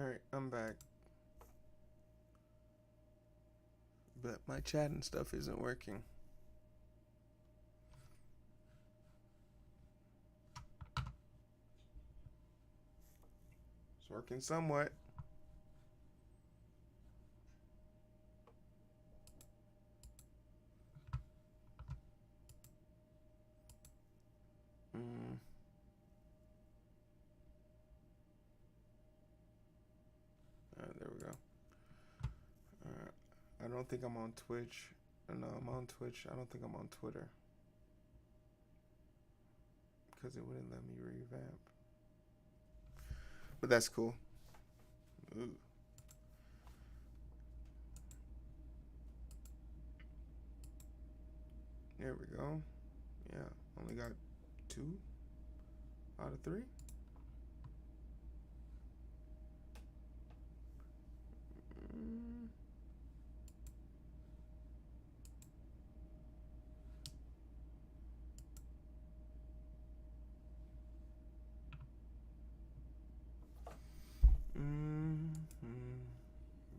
Alright, I'm back. But my chat and stuff isn't working. It's working somewhat. There we go. I don't think I'm on Twitch. No, I'm on Twitch. I don't think I'm on Twitter. Because it wouldn't let me revamp. But that's cool. Ooh. There we go. Yeah, only got 2 out of 3.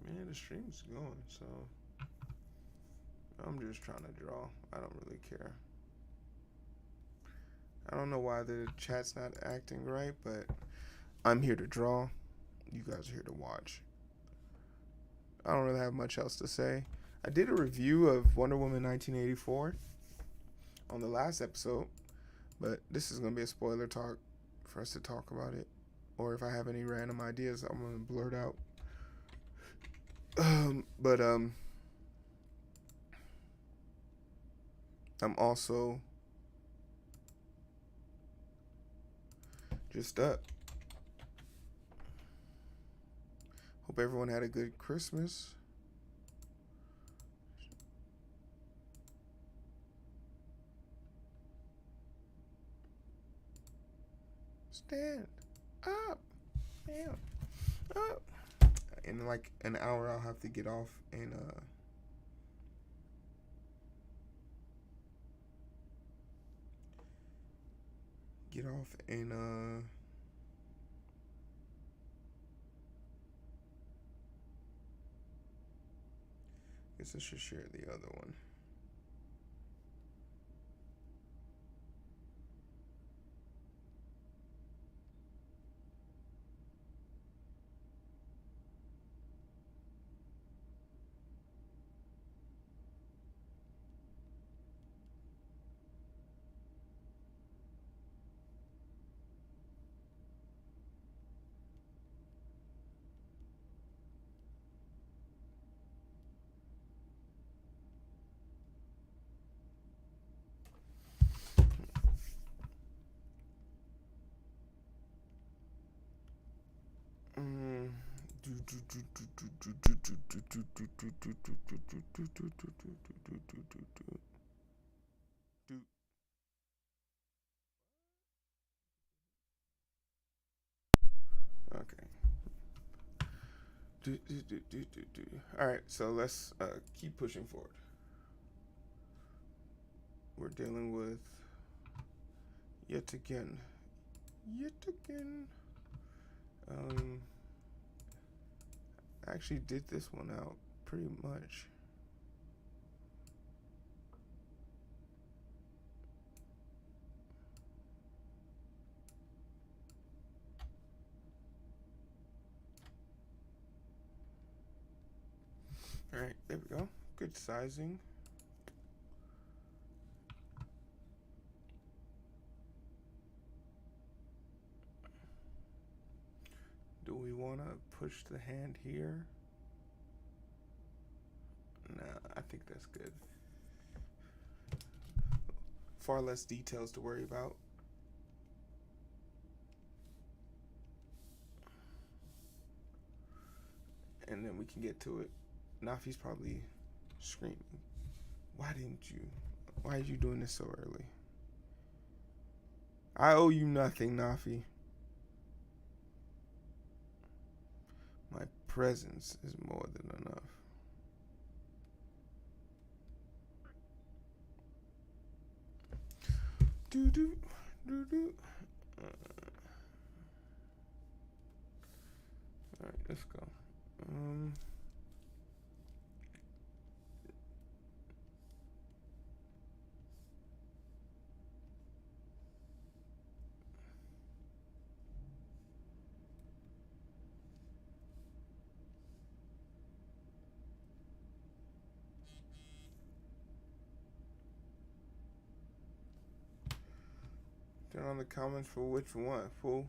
Man, the stream's going, so I'm just trying to draw. I don't really care. I don't know why the chat's not acting right, but I'm here to draw. You guys are here to watch. I don't really have much else to say. I did a review of Wonder Woman 1984 on the last episode, but this is going to be a spoiler talk for us to talk about it. Or if I have any random ideas, I'm going to blurt out. I'm also just up. Hope everyone had a good Christmas. Stand up. Damn. Up. In like an hour, I'll have to get off and guess I should share the other one. Okay. All right, so let's keep pushing forward. We're dealing with yet again. I actually did this one out pretty much. All right, there we go. Good sizing. Do we want to push the hand here? Nah, I think that's good. Far less details to worry about. And then we can get to it. Nafi's probably screaming. Why are you doing this so early? I owe you nothing, Nafi. My presence is more than enough. Alright, Let's go. Um, Turn on the comments for which one, fool.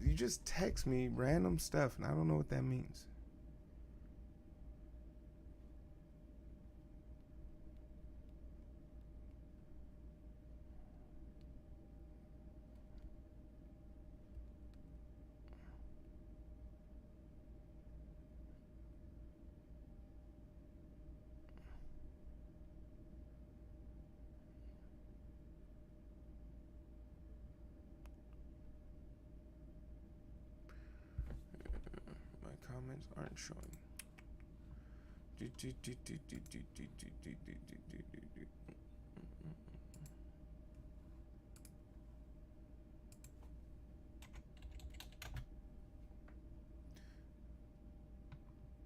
You just text me random stuff, and I don't know what that means. My comments aren't showing.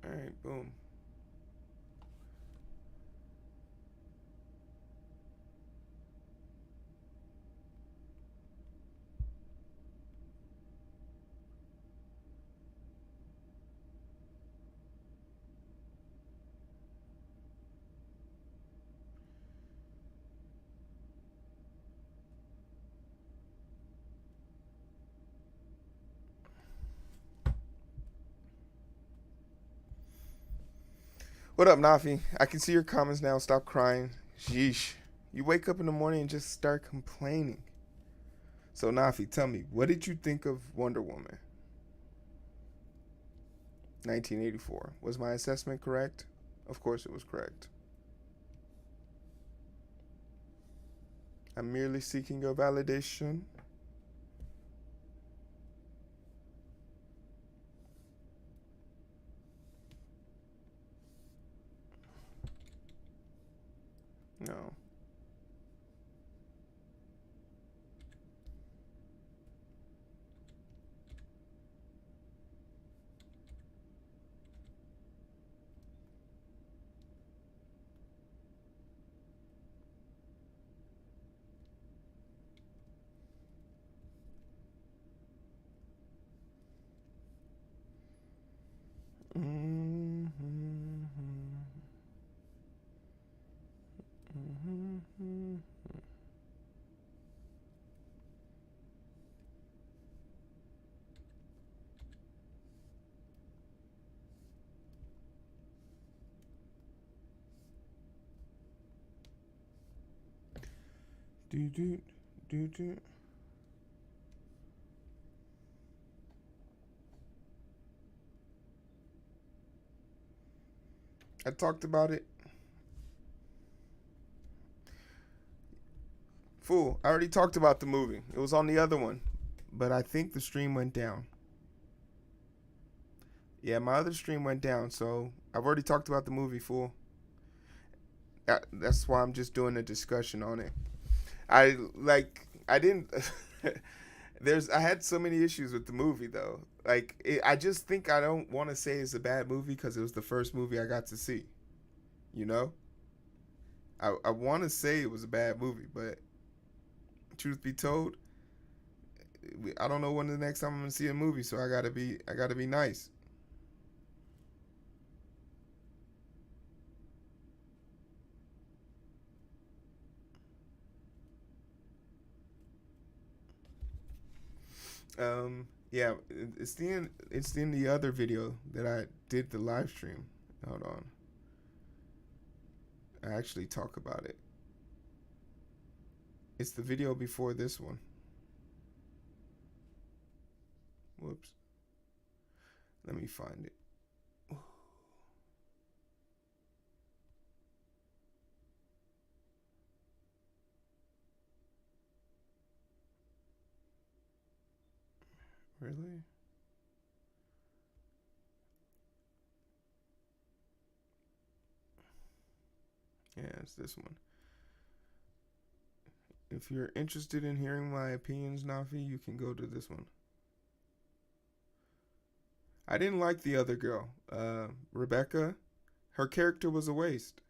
All right, boom. What up, Nafi? I can see your comments now. Stop crying. Sheesh. You wake up in the morning and just start complaining. So, Nafi, tell me, what did you think of Wonder Woman 1984? Was my assessment correct? Of course it was correct. I'm merely seeking your validation. No. Mm-hmm. Mm-hmm. Do do do do. I talked about it. Fool, I already talked about the movie. It was on the other one. But I think the stream went down. Yeah, my other stream went down, so I've already talked about the movie, fool. That's why I'm just doing a discussion on it. I didn't I had so many issues with the movie though. I just think I don't want to say it's a bad movie because it was the first movie I got to see. You know? I want to say it was a bad movie, but truth be told, I don't know when the next time I'm gonna see a movie, so I gotta be nice. Yeah, it's in the other video that I did the live stream. Hold on, I actually talk about it. It's the video before this one. Whoops. Let me find it. Really? It's this one. If you're interested in hearing my opinions, Nafi, you can go to this one. I didn't like the other girl, Rebecca. Her character was a waste.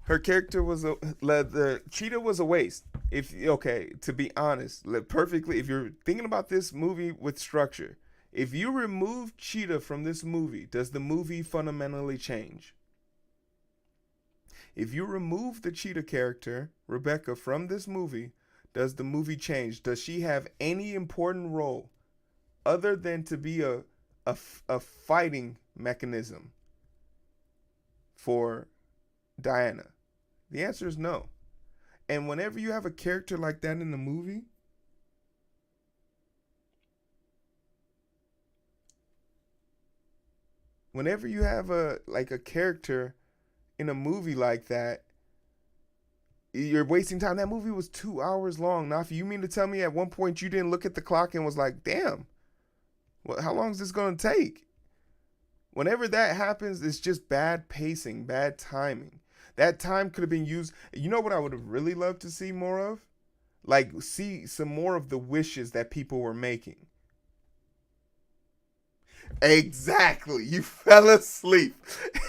Her character was the cheetah was a waste. If okay, to be honest, perfectly. If you're thinking about this movie with structure, if you remove cheetah from this movie, does the movie fundamentally change? If you remove the cheetah character, Rebecca, from this movie, does the movie change? Does she have any important role other than to be a fighting mechanism for Diana? The answer is no. And whenever you have a character like that in the movie, whenever you have a character in a movie like that, you're wasting time. That movie was 2 hours long. Now, if you mean to tell me at one point you didn't look at the clock and was like, damn, how long is this going to take? Whenever that happens, it's just bad pacing, bad timing. That time could have been used. You know what I would have really loved to see more of? Like, see some more of the wishes that people were making. Exactly. You fell asleep.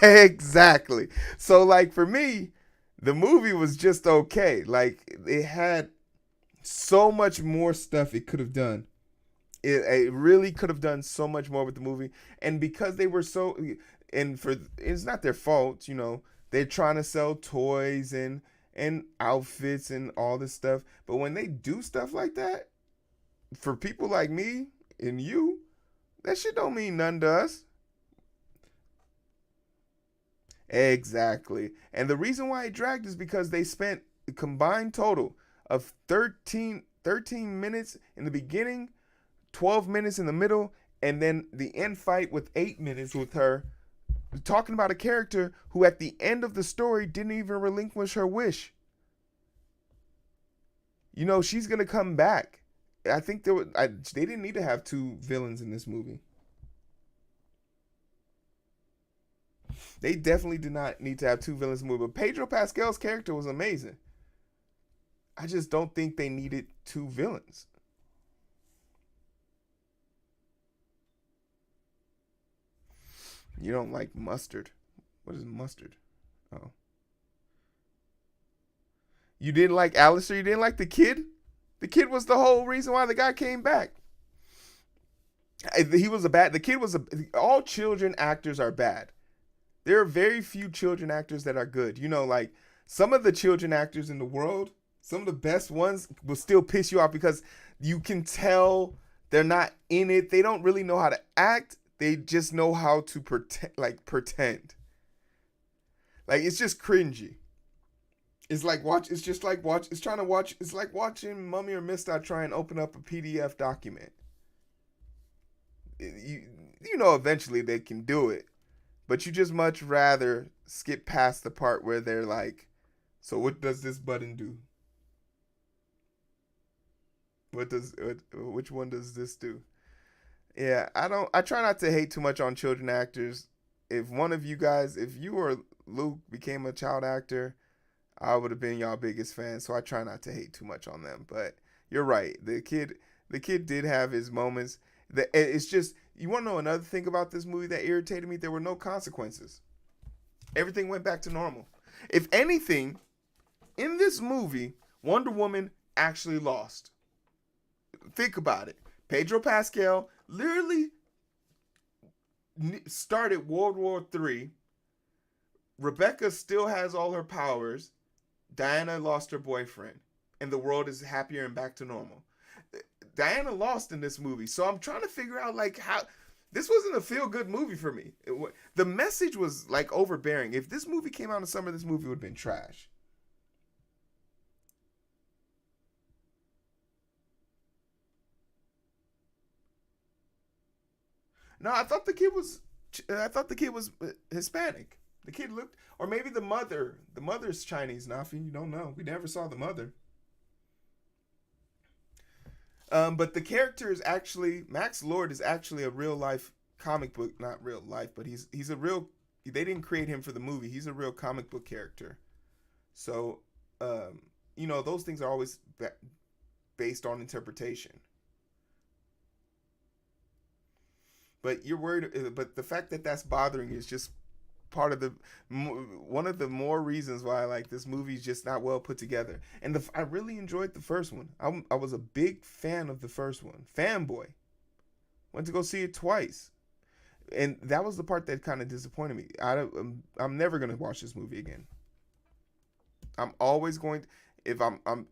Exactly. So, like, for me, the movie was just okay. Like, it had so much more stuff it could have done. It really could have done so much more with the movie. And because they were so, and for it's not their fault, you know, they're trying to sell toys and outfits and all this stuff. But when they do stuff like that, for people like me and you, that shit don't mean nothing to us. Exactly. And the reason why it dragged is because they spent a combined total of thirteen minutes in the beginning, 12 minutes in the middle, and then the end fight with 8 minutes with her, talking about a character who at the end of the story didn't even relinquish her wish. You know, she's going to come back. I think they didn't need to have two villains in this movie. They definitely did not need to have two villains in the movie. But Pedro Pascal's character was amazing. I just don't think they needed two villains. You don't like mustard. What is mustard? Oh. You didn't like Alistair? You didn't like the kid? The kid was the whole reason why the guy came back. He was a bad. The kid was a. All children actors are bad. There are very few children actors that are good. You know, like some of the children actors in the world, some of the best ones will still piss you off because you can tell they're not in it. They don't really know how to act. They just know how to pretend. Like it's just cringy. It's like watch. It's just like watch. It's trying to watch. It's like watching Mummy or Mista try and open up a PDF document. You know eventually they can do it, but you just much rather skip past the part where they're like, so what does this button do? Which one does this do? Yeah, I try not to hate too much on children actors. If one of you guys, if you or Luke became a child actor, I would have been y'all biggest fan. So I try not to hate too much on them. But you're right. The kid did have his moments. It's just, you want to know another thing about this movie that irritated me? There were no consequences. Everything went back to normal. If anything, in this movie, Wonder Woman actually lost. Think about it. Pedro Pascal literally started World War III. Rebecca still has all her powers. Diana lost her boyfriend. And the world is happier and back to normal. Diana lost in this movie. So I'm trying to figure out like how this wasn't a feel-good movie for me. The message was like overbearing. If this movie came out in the summer, this movie would have been trash. No, I thought the kid was Hispanic. The kid looked, or maybe the mother. The mother's Chinese. Nafi, you don't know. We never saw the mother. But the character is actually Max Lord is actually a real life comic book, not real life, but he's a real. They didn't create him for the movie. He's a real comic book character. So, um, those things are always based on interpretation. But you're worried. But the fact that that's bothering you is just part of the one of the more reasons why like this movie's just not well put together. And I really enjoyed the first one. I was a big fan of the first one. Fanboy. Went to go see it twice. And that was the part that kind of disappointed me. I'm never gonna watch this movie again. I'm always going to,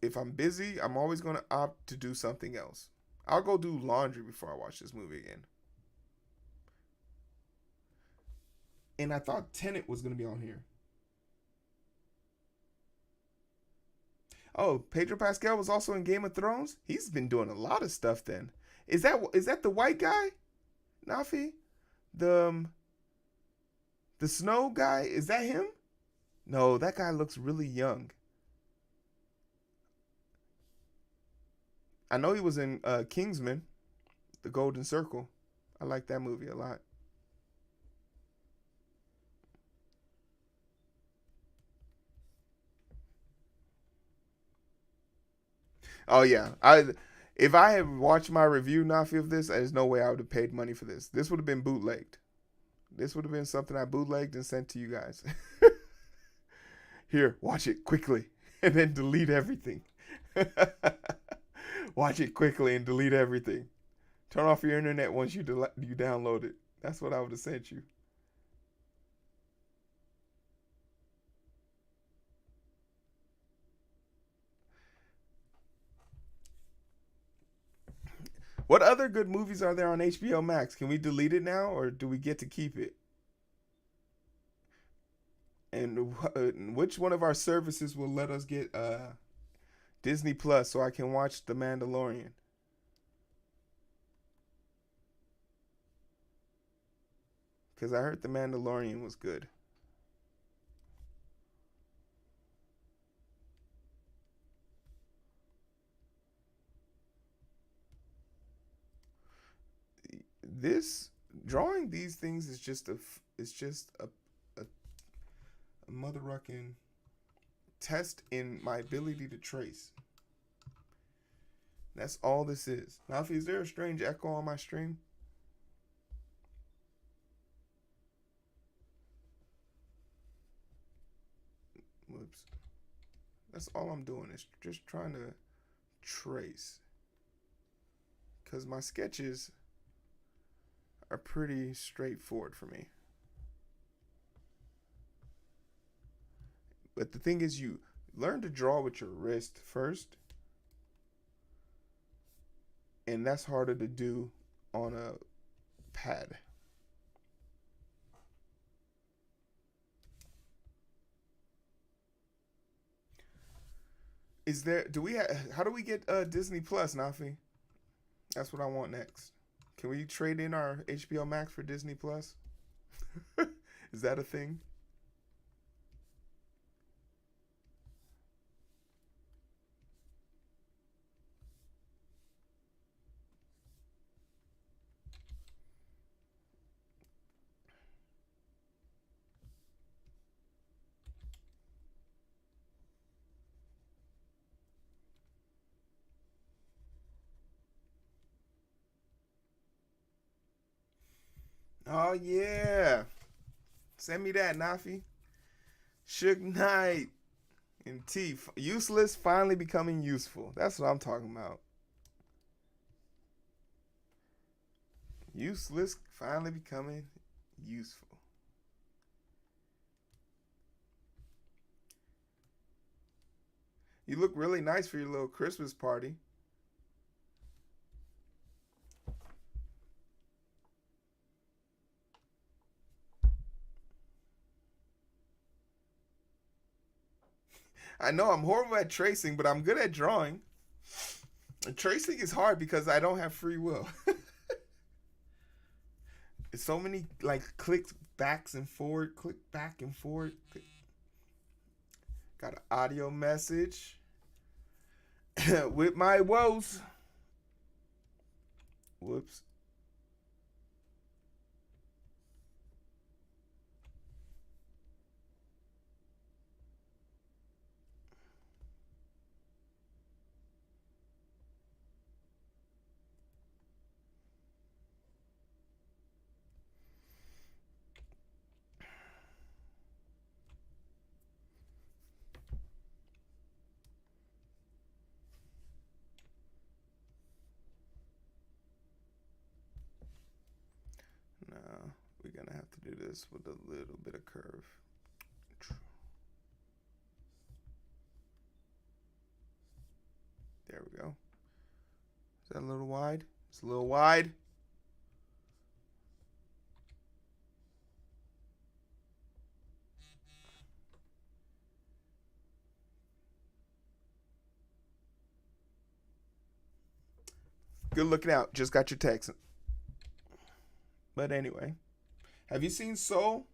if I'm busy, I'm always going to opt to do something else. I'll go do laundry before I watch this movie again. And I thought Tenet was going to be on here. Oh, Pedro Pascal was also in Game of Thrones. He's been doing a lot of stuff. Then is that the white guy, Nafi? The snow guy, is that him? No, that guy looks really young. I know he was in Kingsman, The Golden Circle. I like that movie a lot. Oh yeah, I if I had watched my review, Nafi, of this, there's no way I would have paid money for this. This would have been bootlegged. This would have been something I bootlegged and sent to you guys. Here, watch it quickly, and then delete everything. Watch it quickly and delete everything. Turn off your internet once you download it. That's what I would have sent you. What other good movies are there on HBO Max? Can we delete it now, or do we get to keep it? And which one of our services will let us get Disney Plus so I can watch The Mandalorian? Because I heard The Mandalorian was good. This drawing these things is just a mother rucking test in my ability to trace. That's all this is. Now, is there a strange echo on my stream? Whoops. That's all I'm doing is just trying to trace. Because my sketches are pretty straightforward for me. But the thing is, you learn to draw with your wrist first, and that's harder to do on a pad. Is there? Do we? How do we get Disney Plus, Nafi? That's what I want next. Can we trade in our HBO Max for Disney Plus? Is that a thing? Oh yeah, send me that, Nafi. Suge Knight and T. Useless finally becoming useful. That's what I'm talking about. Useless finally becoming useful. You look really nice for your little Christmas party. I know I'm horrible at tracing, but I'm good at drawing. Tracing is hard because I don't have free will. It's so many like clicks backs and forward, click back and forward. Got an audio message with my woes. Whoops. do this with a little bit of curve. There we go. Is that a little wide? It's a little wide. Good looking out. Just got your text. But anyway, have you seen Soul?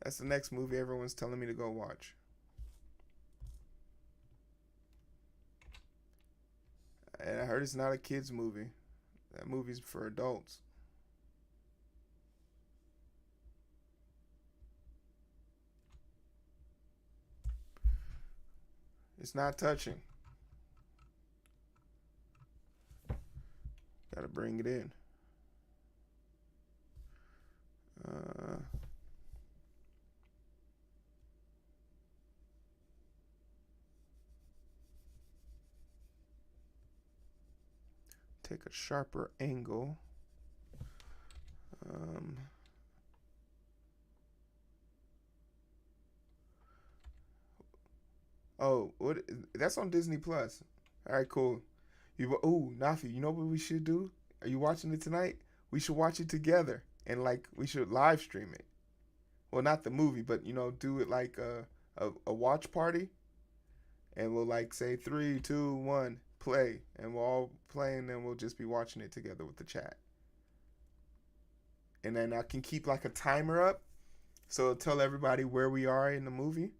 That's the next movie everyone's telling me to go watch. And I heard it's not a kids movie. That movie's for adults. It's not touching. Gotta bring it in. Take a sharper angle. Oh, what? That's on Disney Plus. All right, cool. Nafi, you know what we should do? Are you watching it tonight? We should watch it together, and like we should live stream it. Well, not the movie, but do it like a watch party, and we'll like say 3, 2, 1, play, and we'll all play, and then we'll just be watching it together with the chat. And then I can keep like a timer up, so it'll tell everybody where we are in the movie.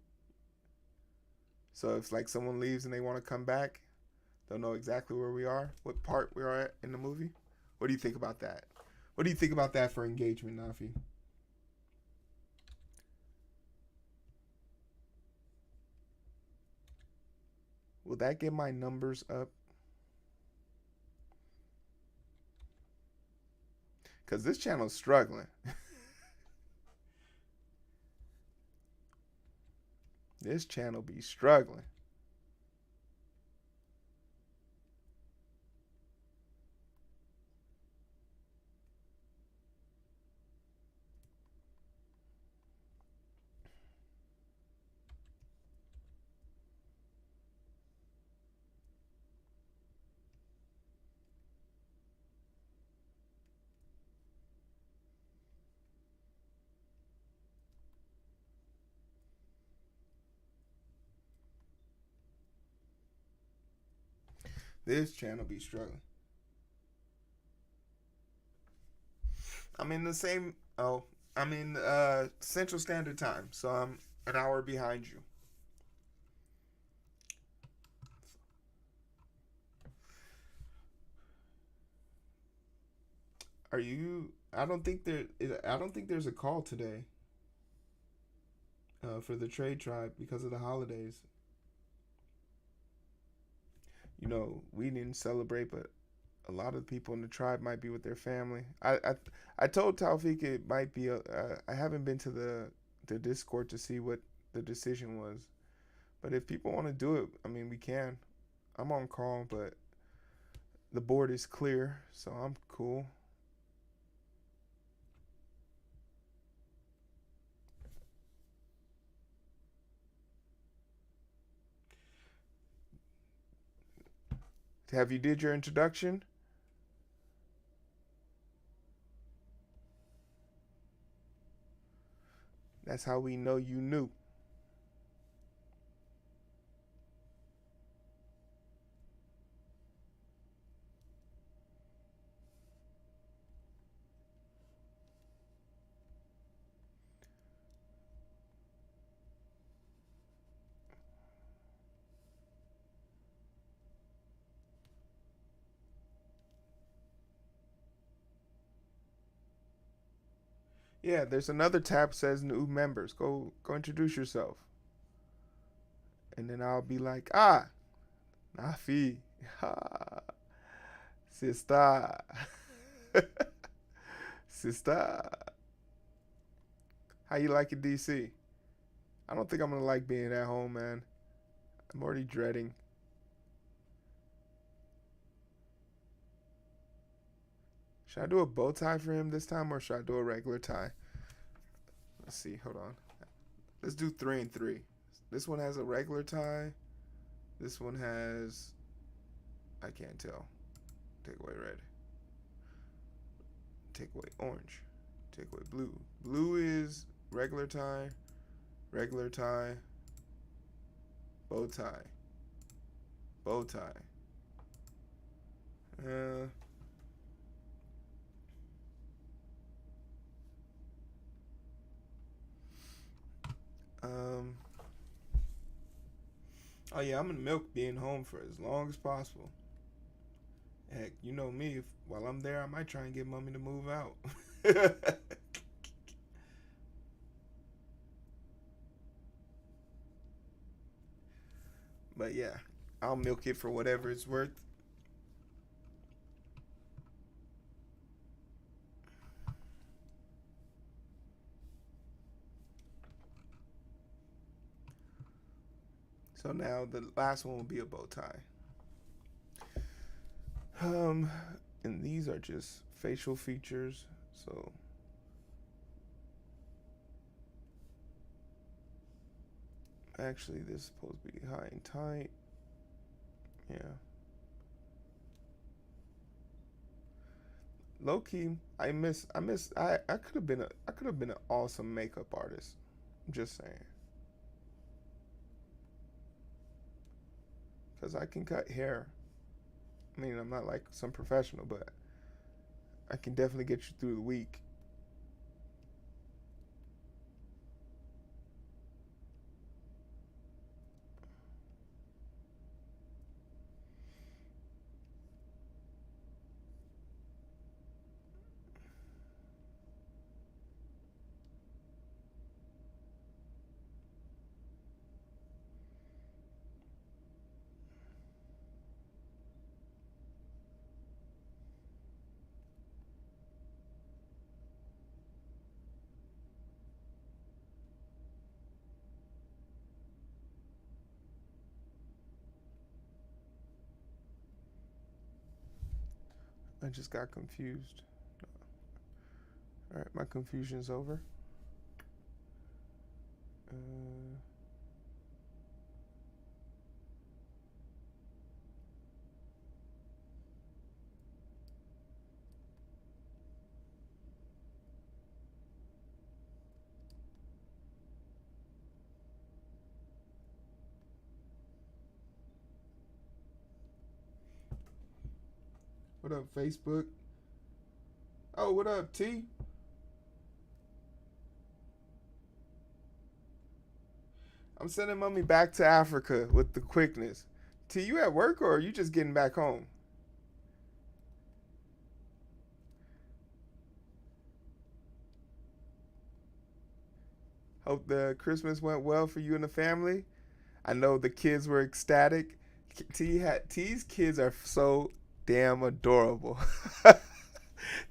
So if like someone leaves and they want to come back, they'll know exactly where we are, what part we are at in the movie. What do you think about that? What do you think about that for engagement, Nafi? Will that get my numbers up? Because this channel's struggling. This channel be struggling. This channel be struggling. I'm in the same. Oh, I'm in Central Standard Time, so I'm an hour behind you. Are you? I don't think there. I don't think there's a call today. For the trade tribe because of the holidays. We didn't celebrate, but a lot of people in the tribe might be with their family. I told Taufik it might be. I haven't been to the Discord to see what the decision was, but if people want to do it, I mean, we can. I'm on call, but the board is clear, so I'm cool. Have you did your introduction? That's how we know you knew. Yeah, there's another tab that says new members. Go introduce yourself. And then I'll be like, Nafi, sister, sister. How you like it, DC? I don't think I'm gonna like being at home, man. I'm already dreading. Should I do a bow tie for him this time, or should I do a regular tie? Let's see. Hold on. Let's do 3 and 3. This one has a regular tie. This one has, I can't tell. Take away red. Take away orange. Take away blue. Blue is regular tie, bow tie, bow tie. Oh yeah, I'm gonna milk being home for as long as possible. Heck, you know me. If while I'm there, I might try and get mommy to move out. But yeah, I'll milk it for whatever it's worth. So now the last one will be a bow tie. And these are just facial features. So actually, this is supposed to be high and tight. Yeah. Low key, I could have been an awesome makeup artist. I'm just saying. Cause I can cut hair. I mean, I'm not like some professional, but I can definitely get you through the week. I just got confused. All right, my confusion's over. Uh, what up, Facebook? Oh, what up, T? I'm sending mommy back to Africa with the quickness. T, you at work or are you just getting back home? Hope the Christmas went well for you and the family. I know the kids were ecstatic. T's kids are so damn adorable.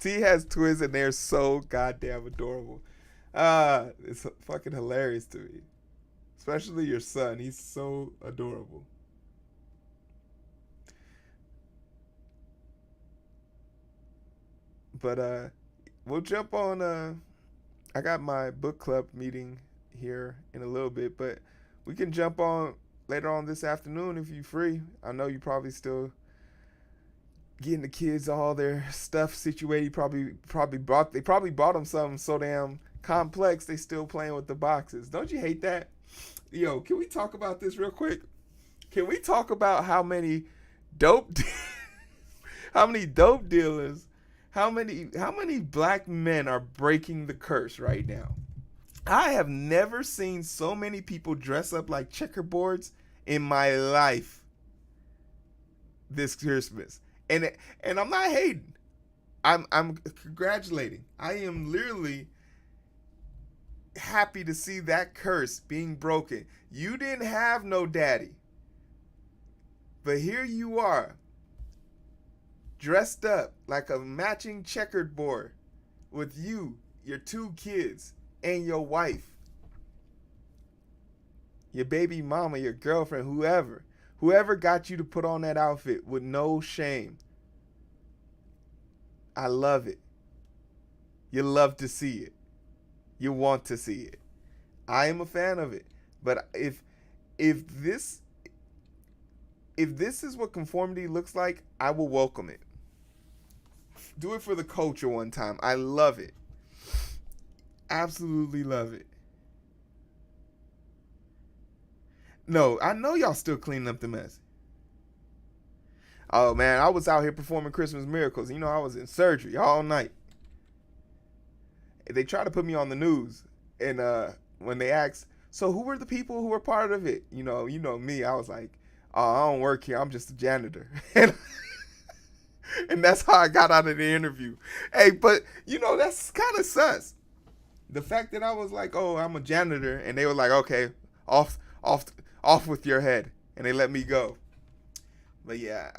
T has twins and they're so goddamn adorable. It's fucking hilarious to me. Especially your son. He's so adorable. But we'll jump on I got my book club meeting here in a little bit, but we can jump on later on this afternoon if you're free. I know you probably still getting the kids all their stuff situated. They probably bought them something so damn complex they still playing with the boxes. Don't you hate that? Yo, can we talk about this real quick? Can we talk about dope how many dope dealers, how many black men are breaking the curse right now? I have never seen so many people dress up like checkerboards in my life this Christmas. And I'm not hating. I'm congratulating. I am literally happy to see that curse being broken. You didn't have no daddy. But here you are, dressed up like a matching checkered board with you, your 2 kids, and your wife. Your baby mama, your girlfriend, whoever. Whoever got you to put on that outfit with no shame. I love it. You love to see it. You want to see it. I am a fan of it. But if this if this is what conformity looks like, I will welcome it. Do it for the culture one time. I love it. Absolutely love it. No, I know y'all still cleaning up the mess. Oh man, I was out here performing Christmas miracles. You know, I was in surgery all night. They tried to put me on the news, and when they asked, so who were the people who were part of it? You know me. I was like, oh, I don't work here. I'm just a janitor, and that's how I got out of the interview. Hey, but that's kind of sus. The fact that I was like, oh, I'm a janitor, and they were like, okay, off, off, off with your head, and they let me go. But yeah,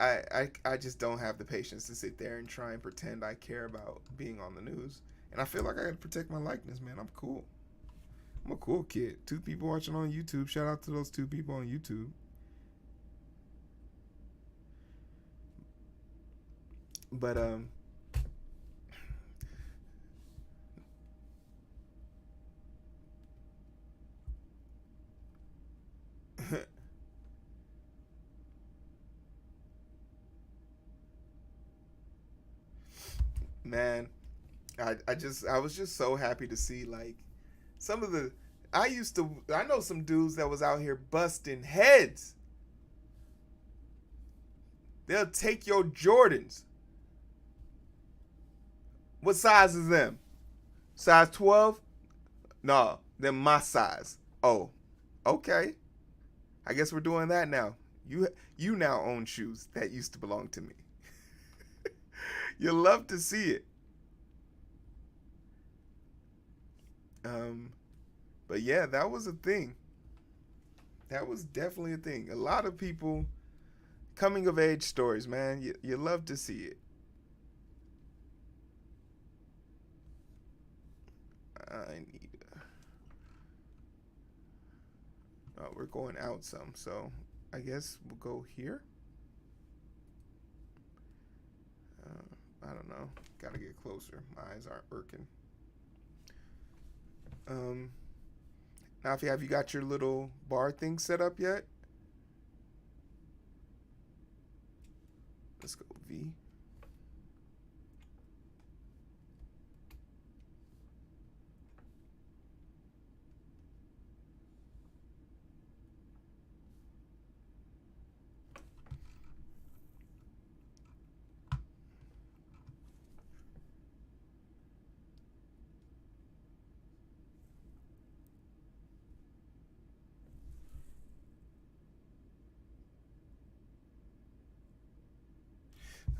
I just don't have the patience to sit there and try and pretend I care about being on the news. And I feel like I gotta protect my likeness, man. I'm cool. I'm a cool kid. 2 people watching on YouTube. Shout out to those 2 people on YouTube. But man, I was just so happy to see like some of the I know some dudes that was out here busting heads. They'll take your Jordans. What size is them? Size 12? No, they're my size. Oh, okay. I guess we're doing that now. You now own shoes that used to belong to me. You love to see it. Um, but yeah, that was a thing. That was definitely a thing. A lot of people coming of age stories, man. You love to see it. I need. We're going out some, so I guess we'll go here. I don't know. Gotta get closer. My eyes aren't working. Um, Now, if you got your little bar thing set up yet? Let's go V.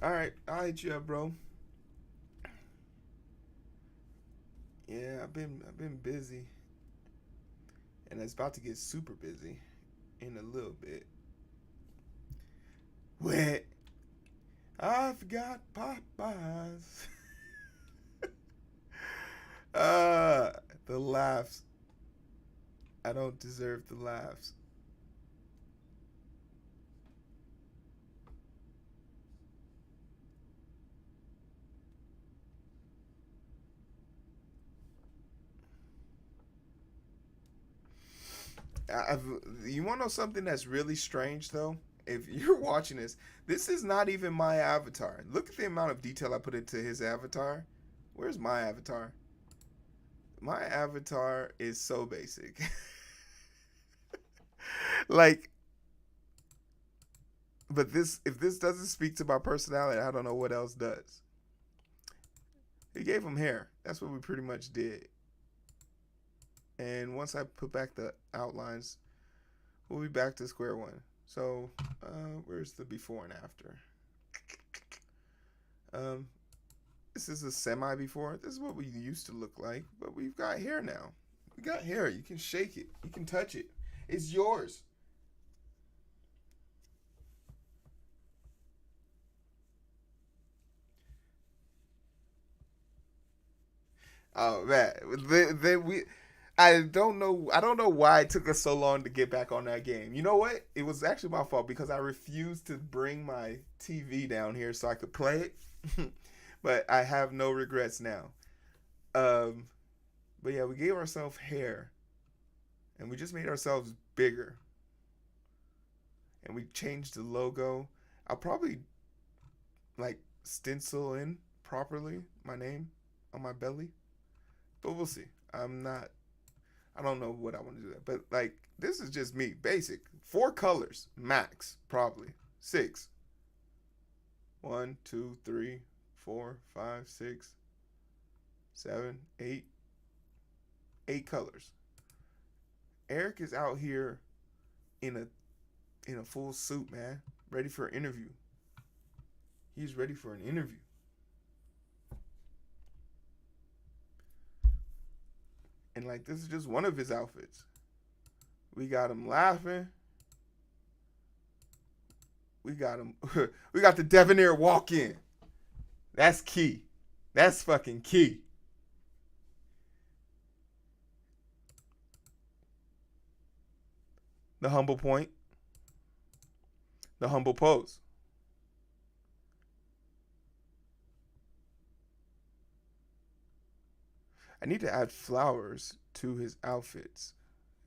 All right, I'll hit you up, bro. Yeah, I've been busy, and it's about to get super busy in a little bit. Wet. I've got Popeyes. uh, the laughs. I don't deserve the laughs. I've, you want to know something that's really strange though? If you're watching this, this is not even my avatar. Look at the amount of detail I put into his avatar. Where's my avatar? My avatar is so basic. Like, but this if this doesn't speak to my personality, I don't know what else does. He gave him hair. That's what we pretty much did. And once I put back the outlines, we'll be back to square one. So, where's the before and after? Um, this is a semi before. This is what we used to look like, but we've got hair now. We got hair. You can shake it. You can touch it. It's yours. Oh man, we. I don't know why it took us so long to get back on that game. You know what? It was actually my fault because I refused to bring my TV down here so I could play it. But I have no regrets now. Um, but yeah, we gave ourselves hair, and we just made ourselves bigger, and we changed the logo. I'll probably like stencil in properly my name on my belly, but we'll see. I'm not. I don't know what I want to do that, but like this is just me. Basic 4 colors max, probably 6. 1, 2, 3, 4, 5, 6, 7, 8. 8 colors. Eric is out here in a full suit, man, ready for an interview. He's ready for an interview. And like this is just one of his outfits. We got him laughing. We got him. We got the debonair walk in. That's key. That's fucking key. The humble point. The humble pose. I need to add flowers to his outfits.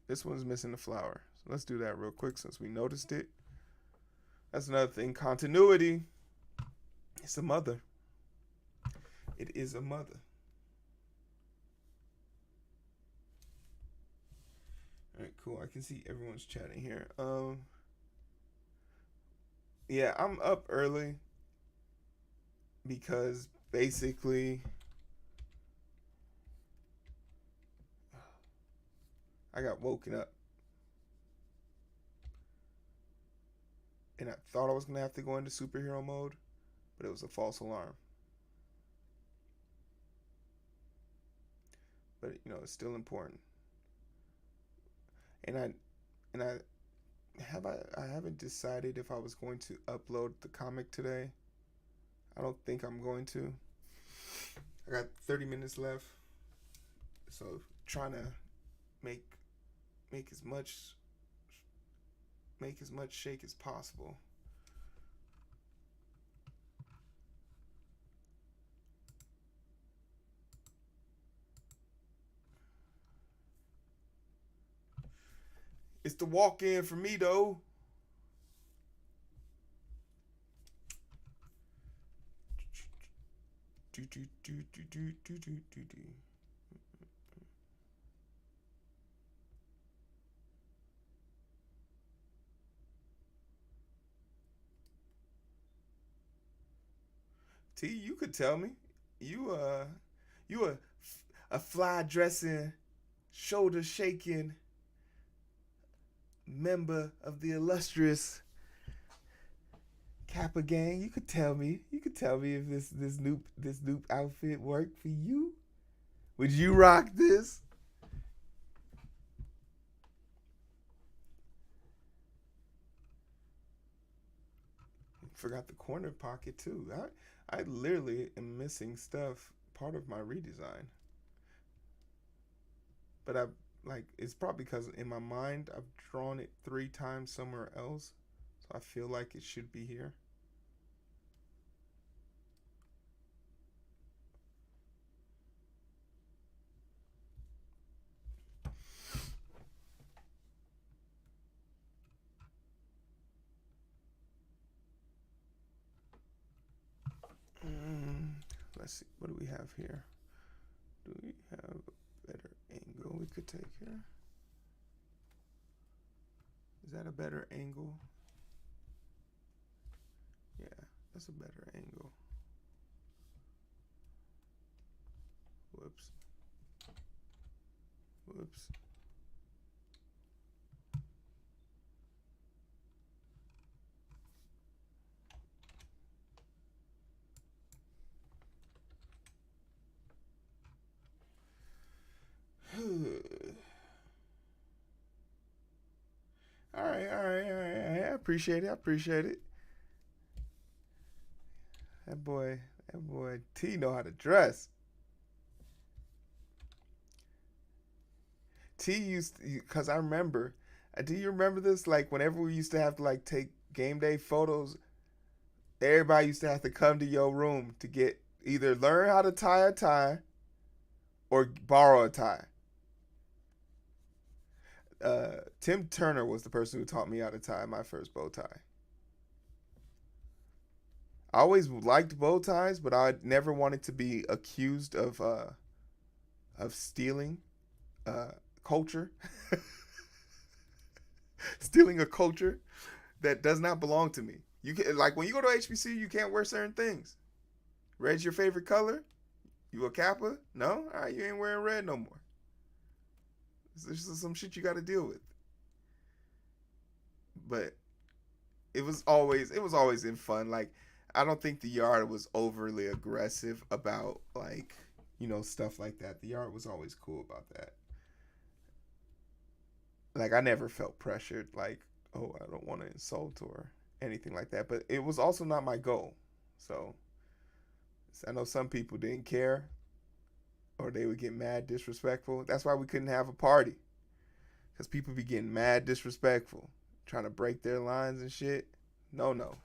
This one's missing the flower. So let's do that real quick since we noticed it. That's another thing. Continuity. It's a mother. It is a mother. Alright, cool. I can see everyone's chatting here. Yeah, I'm up early because basically I got woken up. And I thought I was going to have to go into superhero mode, but it was a false alarm. But you know, it's still important. And I haven't decided if I was going to upload the comic today. I don't think I'm going to. I got 30 minutes left. So trying to make as much shake as possible. It's the walk in for me though. T, you could tell me. You a fly dressing, shoulder shaking member of the illustrious Kappa gang. You could tell me. You could tell me if this new outfit worked for you. Would you rock this? Forgot the corner pocket too. I literally am missing stuff. Part of my redesign. But I like it's probably because in my mind I've drawn it 3 times somewhere else, so I feel like it should be here. Let's see. What do we have here? Do we have a better angle we could take here? Is that a better angle? Yeah, that's a better angle. Whoops. Whoops. All right. I appreciate it. That boy T know how to dress. T used because I remember. Do you remember this? Like whenever we used to have to like take game day photos, everybody used to have to come to your room to get Either learn how to tie a tie or borrow a tie. Tim Turner was the person who taught me how to tie my first bow tie. I always liked bow ties, but I never wanted to be accused of stealing uh, culture, stealing a culture that does not belong to me. You can, like when you go to HBC, you can't wear certain things. Red's your favorite color. You a Kappa? No, all right, you ain't wearing red no more. This is some shit you got to deal with. But it was always in fun. Like I don't think the yard was overly aggressive about like stuff like that. The yard was always cool about that. Like I never felt pressured. Like oh I don't want to insult or anything like that. But it was also not my goal. So I know some people didn't care or they would get mad disrespectful. That's why we couldn't have a party because people be getting mad disrespectful, trying to break their lines and shit. No, no.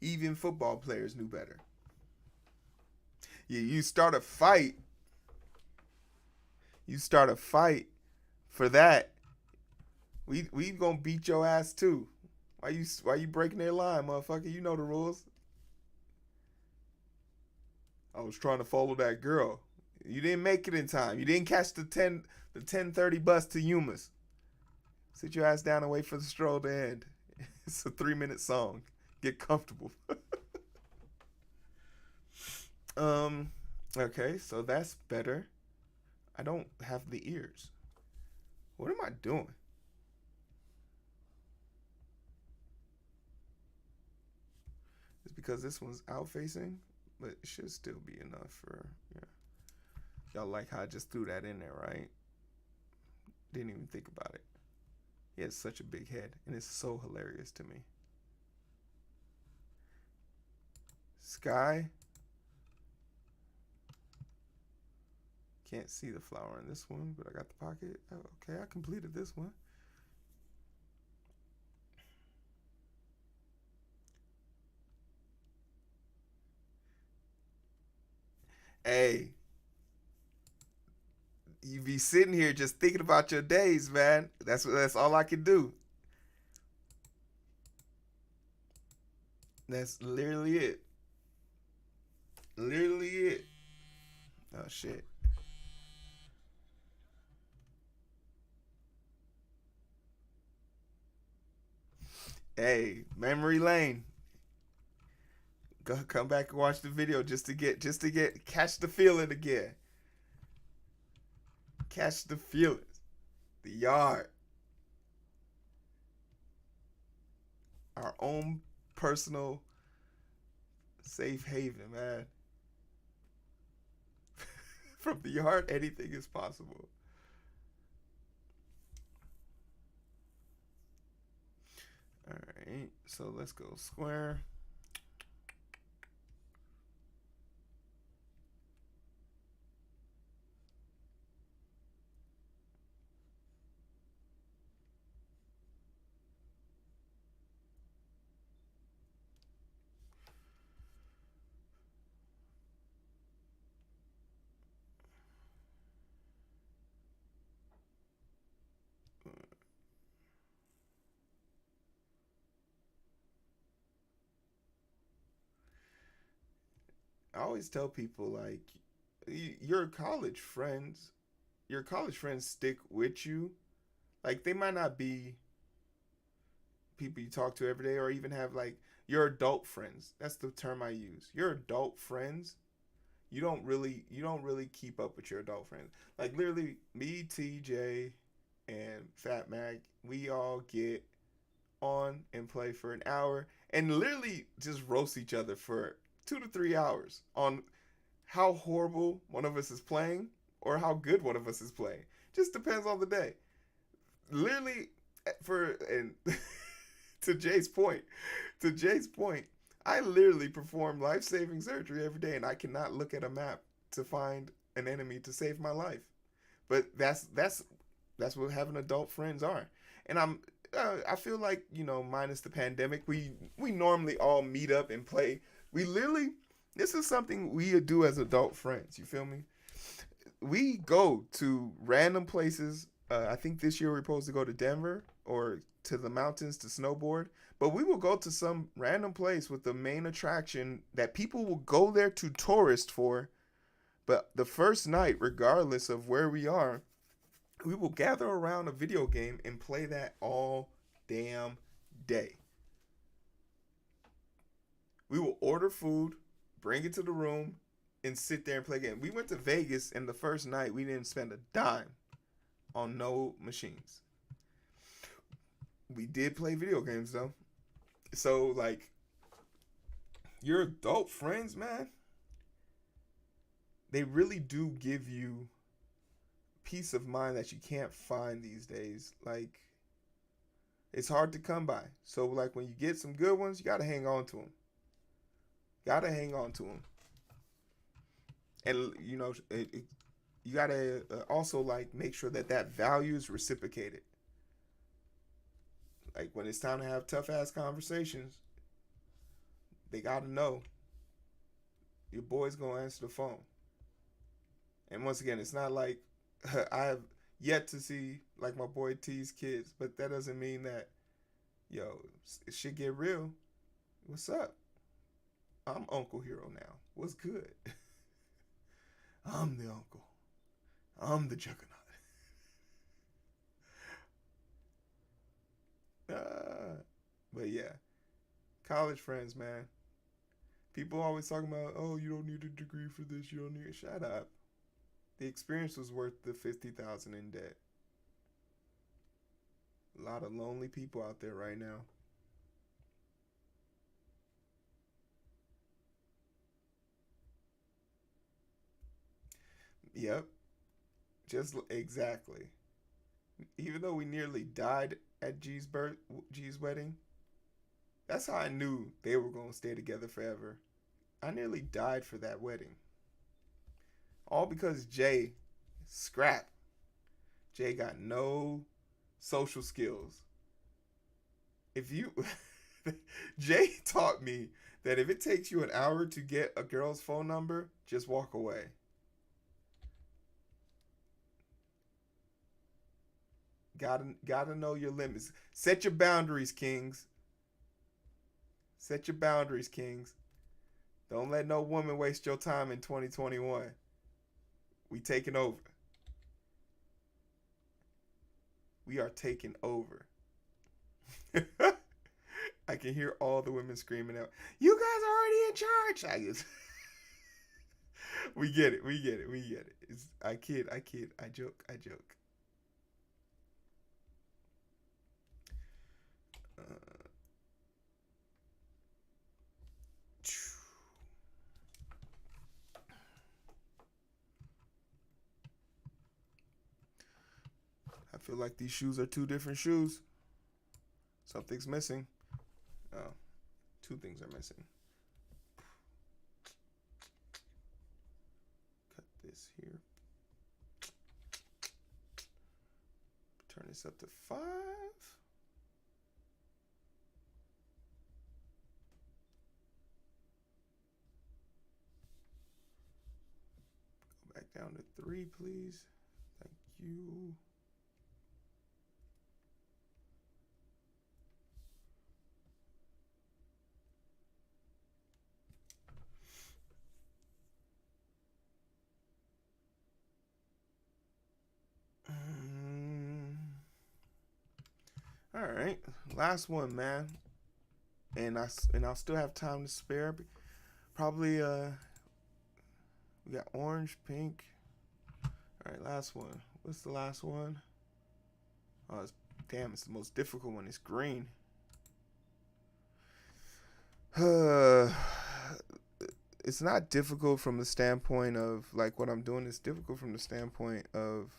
Even football players knew better. You start a fight. You start a fight for that. We gonna beat your ass too. Why you breaking their line, motherfucker? You know the rules. I was trying to follow that girl. You didn't make it in time. You didn't catch the 10:30 bus to Yuma's. Sit your ass down and wait for the stroll to end. It's a 3-minute song. Get comfortable. Okay, so that's better. I don't have the ears. What am I doing? It's because this one's out facing, but it should still be enough for yeah. Y'all like how I just threw that in there, right? Didn't even think about it. He has such a big head, and it's so hilarious to me. Sky. Can't see the flower in this one, but I got the pocket. Oh, okay, I completed this one. Hey, you be sitting here just thinking about your days, man. That's all I can do. That's literally it. Literally it. Oh shit. Hey, memory lane. Go come back and watch the video just to get catch the feeling again. Catch the feelings. The yard. Our own personal safe haven, man. From the yard, anything is possible. All right, so let's go square. I always tell people like your college friends, your college friends stick with you. Like they might not be people you talk to every day or even have like your adult friends. That's the term I use. Your adult friends, you don't really keep up with your adult friends. Like literally me, TJ, and Fat Mac, we all get on and play for an hour and literally just roast each other for 2 to 3 hours on how horrible one of us is playing or how good one of us is playing. Just depends on the day. Literally, for and to Jay's point, to Jay's point, I literally perform life saving surgery every day, and I cannot look at a map to find an enemy to save my life. But that's what having adult friends are, and I feel like minus the pandemic, we normally all meet up and play. We literally This is something we do as adult friends. You feel me? We go to random places. I think this year we're supposed to go to Denver or to the mountains to snowboard. But we will go to some random place with the main attraction that people will go there to tourist for. But the first night, regardless of where we are, we will gather around a video game and play that all damn day. We will order food, bring it to the room, and sit there and play game. We went to Vegas, and the first night we didn't spend a dime on no machines. We did play video games though. So like your adult friends, man, they really do give you peace of mind that you can't find these days. Like it's hard to come by. So like when you get some good ones, you gotta hang on to them. Gotta hang on to them. And you know, you gotta also like make sure that that value is reciprocated. Like when it's time to have tough ass conversations, they gotta know your boy's gonna answer the phone. And once again, it's not like I have yet to see like my boy tease kids, but that doesn't mean that yo it should get real. What's up? I'm Uncle Heero now. What's good? I'm the uncle. I'm the juggernaut. But yeah, college friends, man. People always talking about, oh, you don't need a degree for this. You don't need. Shut up. The experience was worth the 50,000 in debt. A lot of lonely people out there right now. Yep, just exactly. Even though we nearly died at G's wedding, that's how I knew they were gonna stay together forever. I nearly died for that wedding, all because Jay, scrap. Jay got no social skills. If you, Jay taught me that if it takes you an hour to get a girl's phone number, just walk away. Gotta know your limits. Set your boundaries, kings. Set your boundaries, kings. Don't let no woman waste your time in 2021. We taking over. We are taking over. I can hear all the women screaming out, "You guys are already in charge!" I guess. We get it. We get it. We get it. I kid. I kid. I joke. I joke. Uh, I feel like these shoes are two different shoes. Something's missing. Oh, two things are missing. Cut this here. Turn this up to 5. Go back down to 3, please. Thank you. All right, last one, man, and I'll still have time to spare. Probably we got orange, pink. All right, last one. What's the last one? Oh, damn, it's the most difficult one. It's green. It's not difficult from the standpoint of like what I'm doing. It's difficult from the standpoint of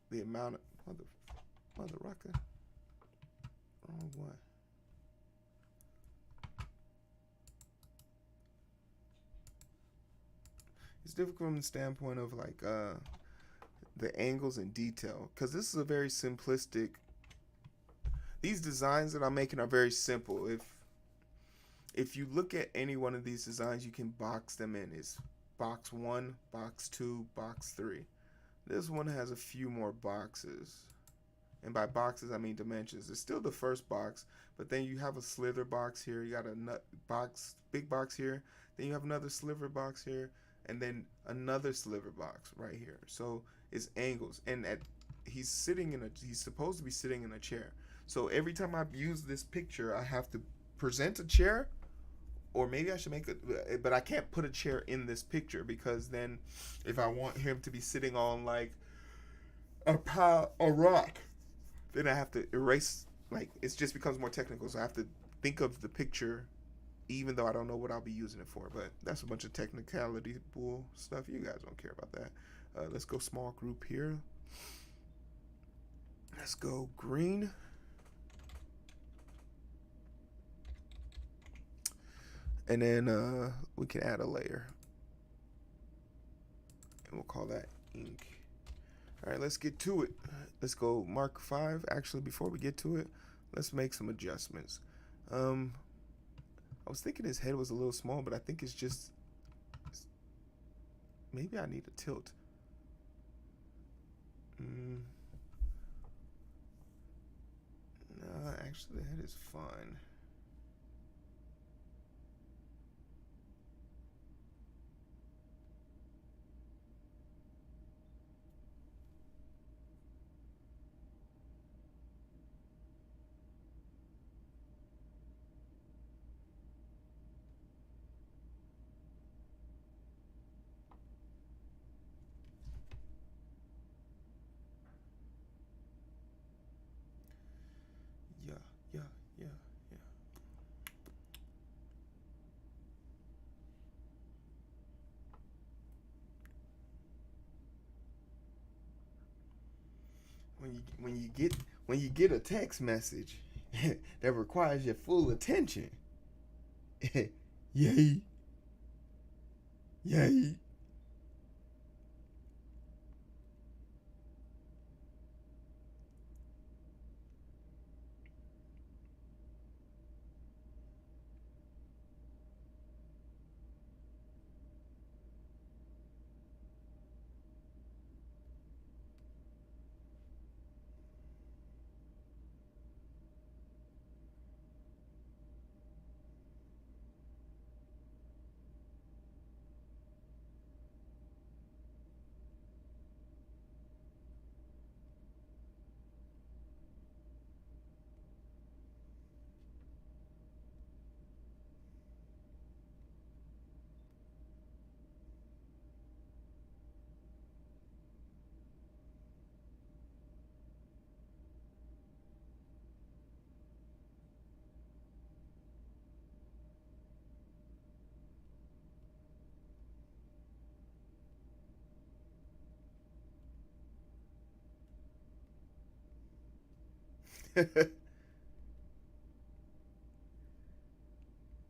the amount of mother rocker. Wrong one. It's difficult from the standpoint of like the angles and detail, because this is a very simplistic. These designs that I'm making are very simple. if you look at any one of these designs, you can box them in. It's box 1, box 2, box 3. This one has a few more boxes. And by boxes, I mean dimensions. It's still the first box, but then you have a slither box here. You got a nut box, big box here. Then you have another sliver box here, and then another sliver box right here. So it's angles, and he's sitting in a. He's supposed to be sitting in a chair. So every time I use this picture, I have to present a chair, or maybe I should make it, but I can't put a chair in this picture because then, if I want him to be sitting on like a rock, then I have to erase. Like it just becomes more technical, so I have to think of the picture, even though I don't know what I'll be using it for. But that's a bunch of technicality bull stuff. You guys don't care about that. Let's go small group here. Let's go green. And then we can add a layer. And we'll call that ink. All right, let's get to it. Let's go Mark 5. Actually, before we get to it, let's make some adjustments. I was thinking his head was a little small, but I think it's just... Maybe I need a tilt. No, actually, the head is fine. Yeah. When you get a text message that requires your full attention, yay, yay.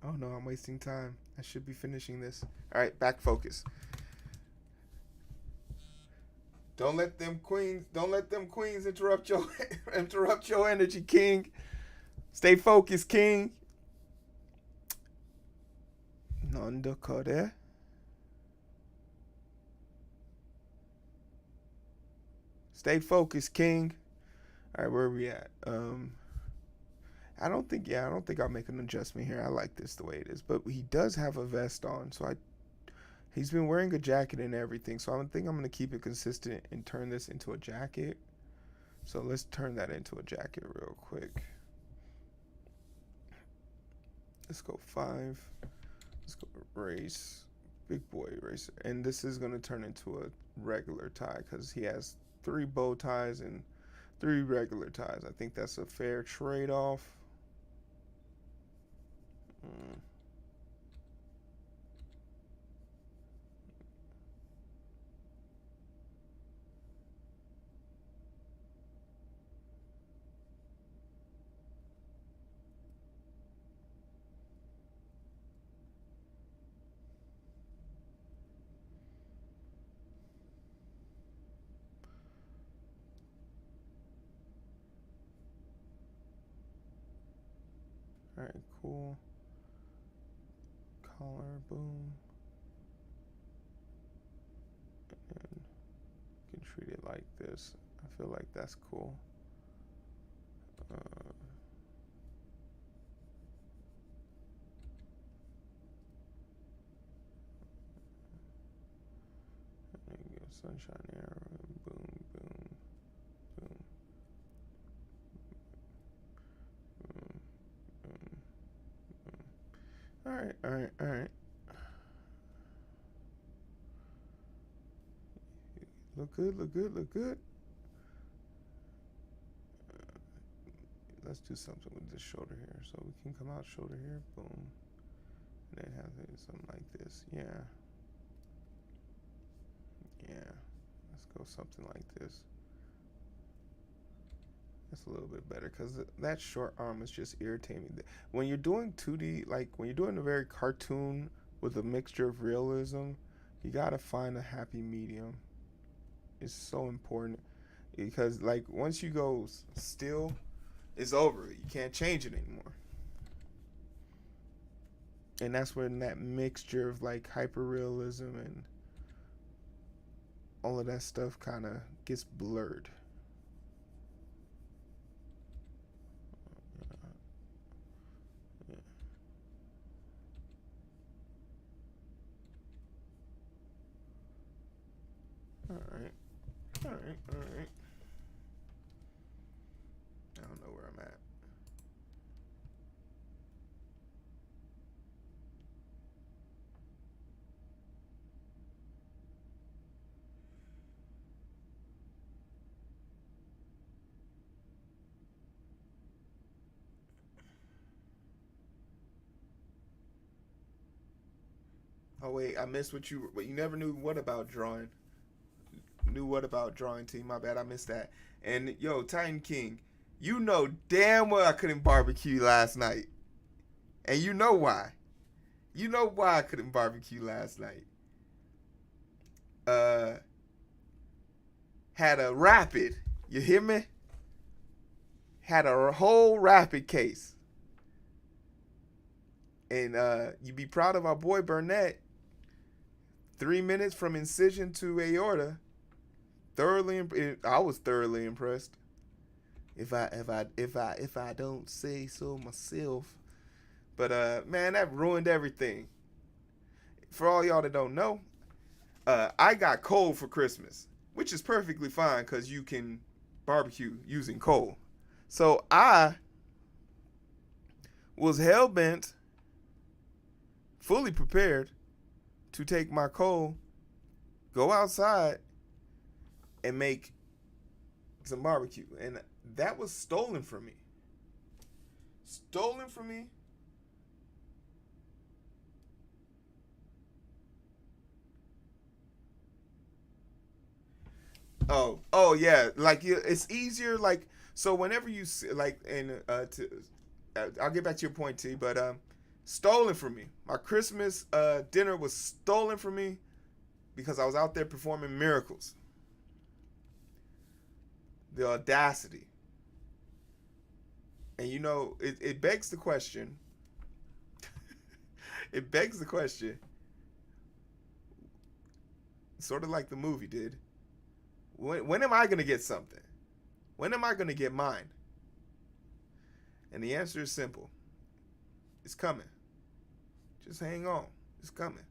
Oh no, I'm wasting time. I should be finishing this. All right, back focus. Don't let them queens interrupt your interrupt your energy, King. Stay focused, King. Nanda Kode. Stay focused, King. All right, where are we at? I don't think I'll make an adjustment here. I like this the way it is, but he does have a vest on, so he's been wearing a jacket and everything. So I think I'm gonna keep it consistent and turn this into a jacket. So let's turn that into a jacket real quick. Let's go 5. Let's go race, big boy racer, and this is gonna turn into a regular tie because he has 3 bow ties and 3 regular ties. I think that's a fair trade-off. All right, cool. collar, boom. And you can treat it like this. I feel like that's cool. Uh, there you go, sunshine arrow, boom, boom, boom, boom, boom, boom. All right, all right, all right. Look good, look good, look good. Let's do something with this shoulder here. So we can come out shoulder here, boom. And then have something like this. Yeah. Yeah. Let's go something like this. That's a little bit better because that short arm is just irritating. When you're doing 2D, like when you're doing a very cartoon with a mixture of realism, you gotta find a happy medium. It's so important because like once you go still, it's over. You can't change it anymore. And that's when that mixture of like hyper realism and all of that stuff kind of gets blurred. Yeah. All right, all right, all right. I don't know where I'm at. Oh wait, I missed what you. But you never knew what about drawing. Knew what about drawing, team? My bad, I missed that. And yo, Titan King, you know damn well I couldn't barbecue last night, and you know why. You know why I couldn't barbecue last night. Uh, had a rapid. You hear me? Had a whole rapid case, and you be proud of our boy Burnett. 3 minutes from incision to aorta. I was thoroughly impressed. If I don't say so myself. But man, that ruined everything. For all y'all that don't know, I got coal for Christmas, which is perfectly fine because you can barbecue using coal. So I was hell bent, fully prepared to take my coal, go outside, and make some barbecue. And that was stolen from me. Stolen from me. Oh yeah. Like it's easier. Like so, whenever you like, and I'll get back to your point, T. But stolen from me. My Christmas dinner was stolen from me because I was out there performing miracles. The audacity. And you know, it begs the question. It begs the question, sort of like the movie did. When am I gonna get something? When am I gonna get mine? And the answer is simple. It's coming. Just hang on. It's coming.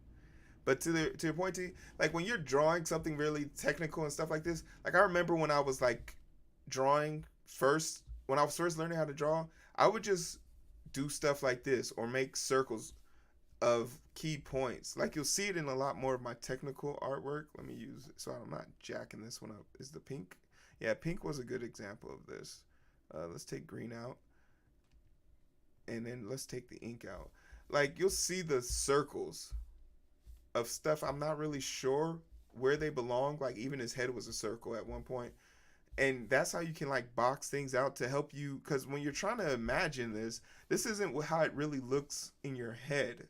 But to your point, T, like when you're drawing something really technical and stuff like this, like I remember when I was like drawing first, when I was first learning how to draw, I would just do stuff like this or make circles of key points. Like you'll see it in a lot more of my technical artwork. Let me use it so I'm not jacking this one up. Is the pink? Yeah, pink was a good example of this. Let's take green out. And then let's take the ink out. Like you'll see the circles of stuff I'm not really sure where they belong. Like even his head was a circle at one point. And that's how you can like box things out to help you, because when you're trying to imagine this isn't how it really looks in your head.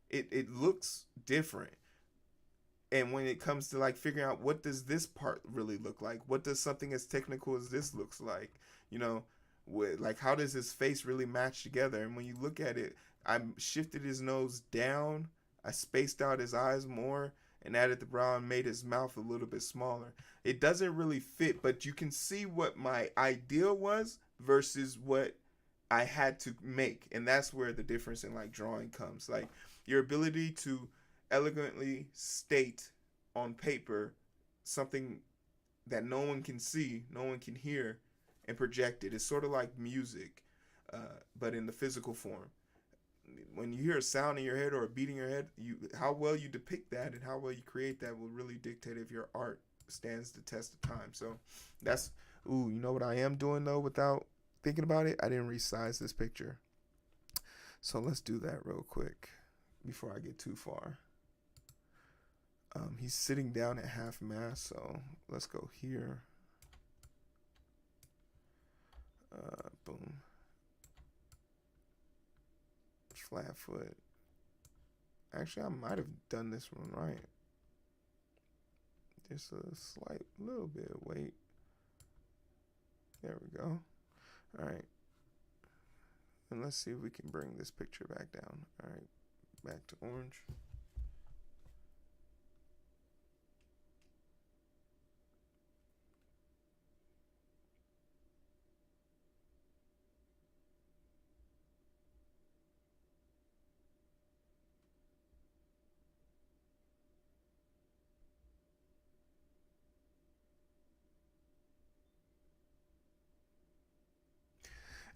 It looks different. And when it comes to like figuring out what does this part really look like, what does something as technical as this looks like, you know, like how does his face really match together? And when you look at it, I shifted his nose down I spaced out his eyes more and added the brow and made his mouth a little bit smaller. It doesn't really fit, but you can see what my ideal was versus what I had to make. And that's where the difference in like drawing comes. Like your ability to elegantly state on paper something that no one can see, no one can hear, and project it. It's sort of like music, but in the physical form. When you hear a sound in your head or a beat in your head, you how well you depict that and how well you create that will really dictate if your art stands the test of time. So that's you know what I am doing though without thinking about it? I didn't resize this picture. So let's do that real quick before I get too far. He's sitting down at half mast, so let's go here. Boom. Flat foot. Actually, I might have done this one right. Just a slight little bit of weight. There we go. All right. And let's see if we can bring this picture back down. All right. Back to orange.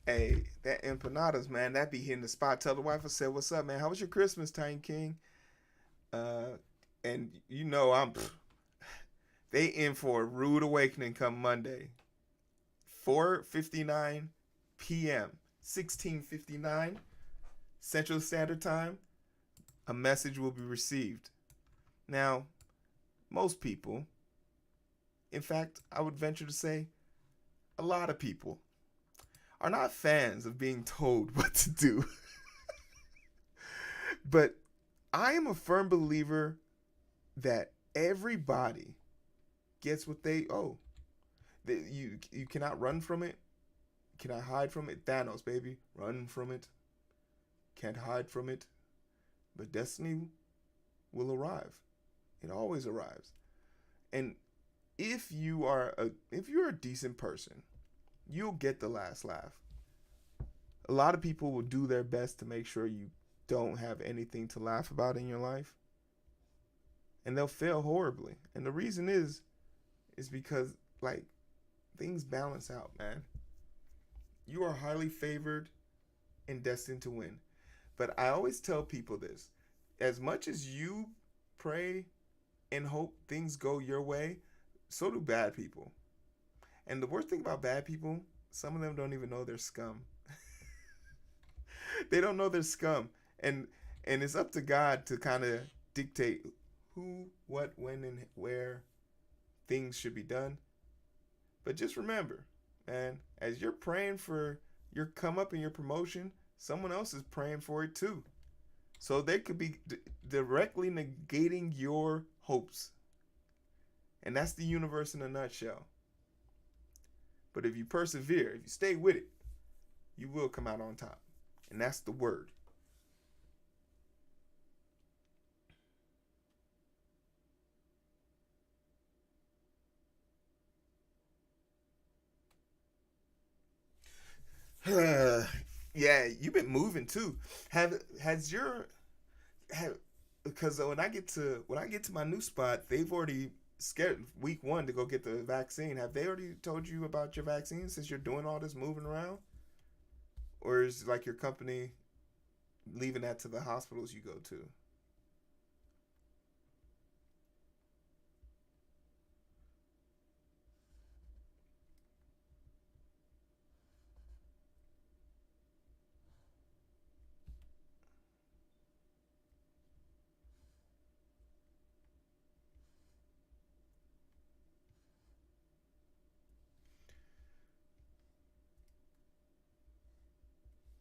Hey, that empanadas, man, that be hitting the spot. Tell the wife I said, "What's up, man? How was your Christmas, Titan King?" Uh, and you know they in for a rude awakening come Monday, 4:59 p.m., 16:59 Central Standard Time. A message will be received. Now, most people, in fact, I would venture to say, a lot of people are not fans of being told what to do. But I am a firm believer that everybody gets what they owe. You cannot run from it. Cannot hide from it. Thanos, baby. Run from it. Can't hide from it. But destiny will arrive. It always arrives. And if you're a decent person, you'll get the last laugh. A lot of people will do their best to make sure you don't have anything to laugh about in your life. And they'll fail horribly. And the reason is because like things balance out, man. You are highly favored and destined to win. But I always tell people this. As much as you pray and hope things go your way, so do bad people. And the worst thing about bad people, some of them don't even know they're scum. They don't know they're scum. And it's up to God to kind of dictate who, what, when, and where things should be done. But just remember, man, as you're praying for your come up and your promotion, someone else is praying for it too. So they could be directly negating your hopes. And that's the universe in a nutshell. But if you persevere, if you stay with it, you will come out on top. And that's the word. Yeah, you've been moving too. Has your have because when I get to my new spot, they've already scared week one to go get the vaccine. Have they already told you about your vaccine since you're doing all this moving around? Or is like your company leaving that to the hospitals you go to?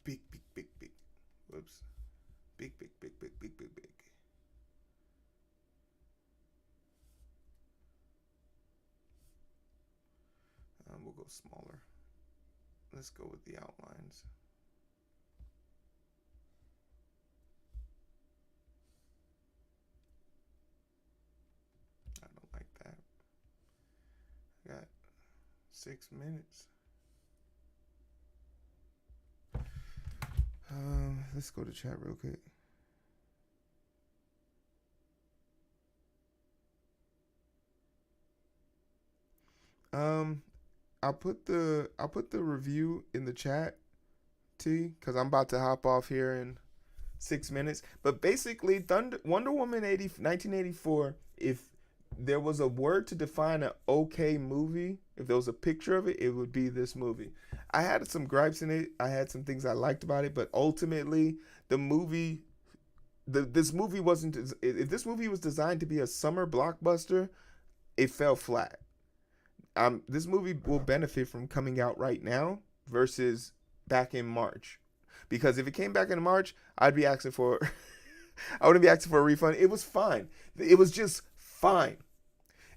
Big, big, big, big. Whoops. Big, big, big, big, big, big, big. We'll go smaller. Let's go with the outlines. 6 minutes. Let's go to chat real quick. Um, I'll put the review in the chat, T, because I'm about to hop off here in 6 minutes. But basically, Wonder Woman 1984. If there was a word to define an okay movie, if there was a picture of it, it would be this movie. I had some gripes in it. I had some things I liked about it, but ultimately, the movie, this movie wasn't. If this movie was designed to be a summer blockbuster, it fell flat. This movie will benefit from coming out right now versus back in March, because if it came back in March, I'd be asking for, I wouldn't be asking for a refund. It was fine. It was just fine.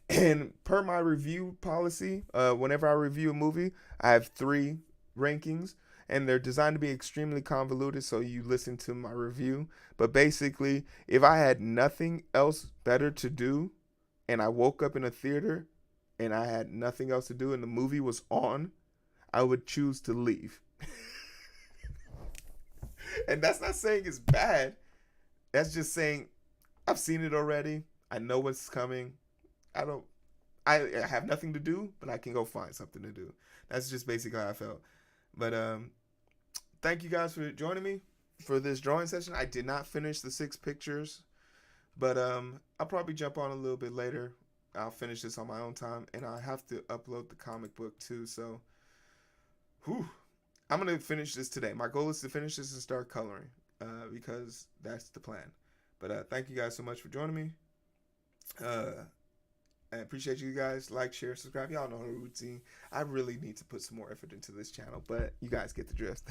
And per my review policy, whenever I review a movie, I have three rankings, and they're designed to be extremely convoluted. So you listen to my review. But basically, if I had nothing else better to do, and I woke up in a theater and I had nothing else to do and the movie was on, I would choose to leave. And that's not saying it's bad. That's just saying I've seen it already. I know what's coming. I don't I have nothing to do, but I can go find something to do. That's just basically how I felt. But thank you guys for joining me for this drawing session. I did not finish the 6 pictures, but I'll probably jump on a little bit later. I'll finish this on my own time, and I have to upload the comic book too. So, I'm gonna finish this today. My goal is to finish this and start coloring, because that's the plan. But thank you guys so much for joining me. I appreciate you guys. Like, share, subscribe. Y'all know the routine. I really need to put some more effort into this channel, but you guys get the drift.